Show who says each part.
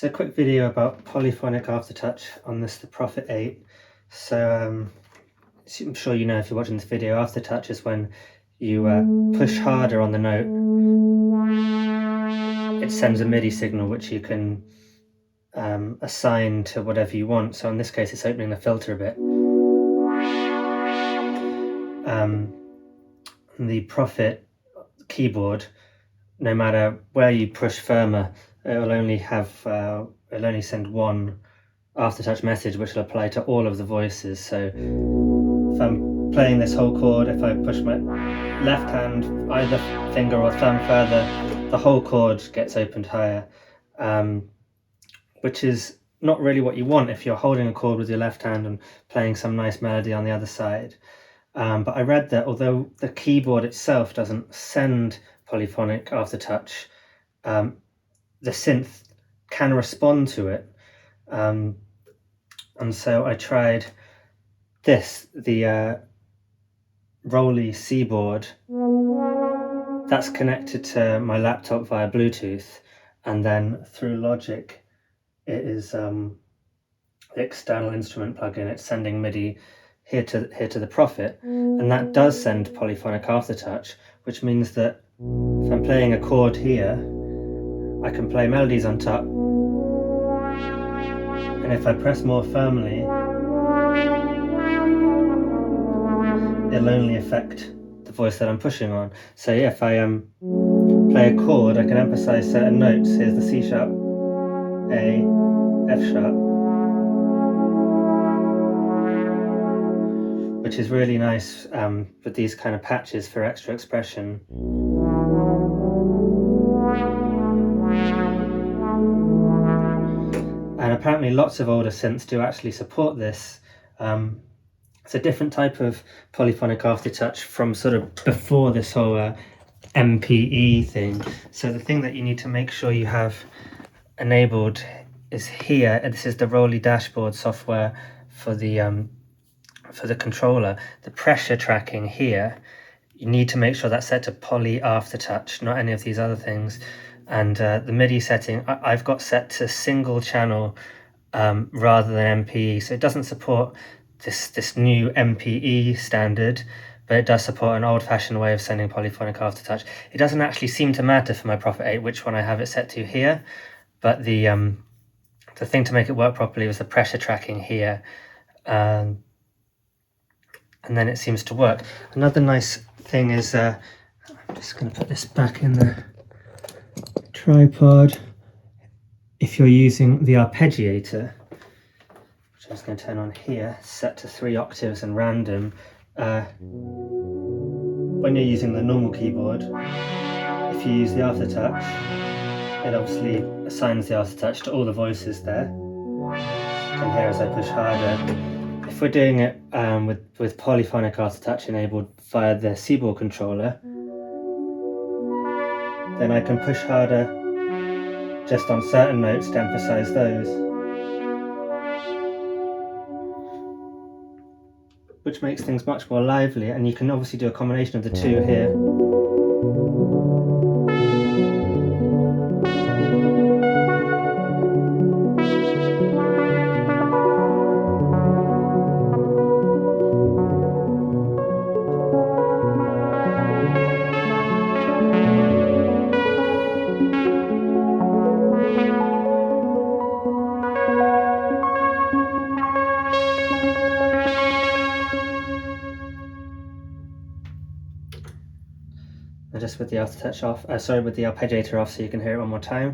Speaker 1: So a quick video about Polyphonic Aftertouch on this, the Prophet 8. So I'm sure you know if you're watching this video, Aftertouch is when you push harder on the note. It sends a MIDI signal which you can assign to whatever you want. So in this case it's opening the filter a bit. The Prophet keyboard, no matter where you push firmer, it'll only send one aftertouch message which will apply to all of the voices. So if I'm playing this whole chord, if I push my left hand, either finger or thumb further, the whole chord gets opened higher, which is not really what you want if you're holding a chord with your left hand and playing some nice melody on the other side. But I read that although the keyboard itself doesn't send polyphonic aftertouch, the synth can respond to it. And so I tried this, the ROLI Seaboard. That's connected to my laptop via Bluetooth, and then through Logic it is the external instrument plugin. It's sending MIDI here to the Prophet, and that does send polyphonic aftertouch, which means that if I'm playing a chord here, I can play melodies on top, and if I press more firmly, it'll only affect the voice that I'm pushing on. So yeah, if I play a chord, I can emphasize certain notes. Here's the C sharp, A, F sharp, which is really nice with these kind of patches for extra expression. And apparently lots of older synths do actually support this. It's a different type of polyphonic aftertouch from sort of before this whole MPE thing. So the thing that you need to make sure you have enabled is here. This is the ROLI dashboard software for the controller. The pressure tracking here, you need to make sure that's set to Poly Aftertouch, not any of these other things. And the MIDI setting, I've got set to single channel rather than MPE. So it doesn't support this new MPE standard, but it does support an old-fashioned way of sending polyphonic aftertouch. It doesn't actually seem to matter for my Prophet 8 which one I have it set to here, but the thing to make it work properly was the pressure tracking here, and then it seems to work. Another nice thing is, I'm just going to put this back in the tripod. If you're using the arpeggiator, which I'm just going to turn on here, set to 3 octaves and random, when you're using the normal keyboard, if you use the aftertouch, it obviously assigns the aftertouch to all the voices there. You can hear as I push harder. If we're doing it with polyphonic aftertouch enabled via the Seaboard controller, then I can push harder just on certain notes to emphasize those, which makes things much more lively. And you can obviously do a combination of the two here. Just with the aftertouch off, with the arpeggiator off, so you can hear it one more time.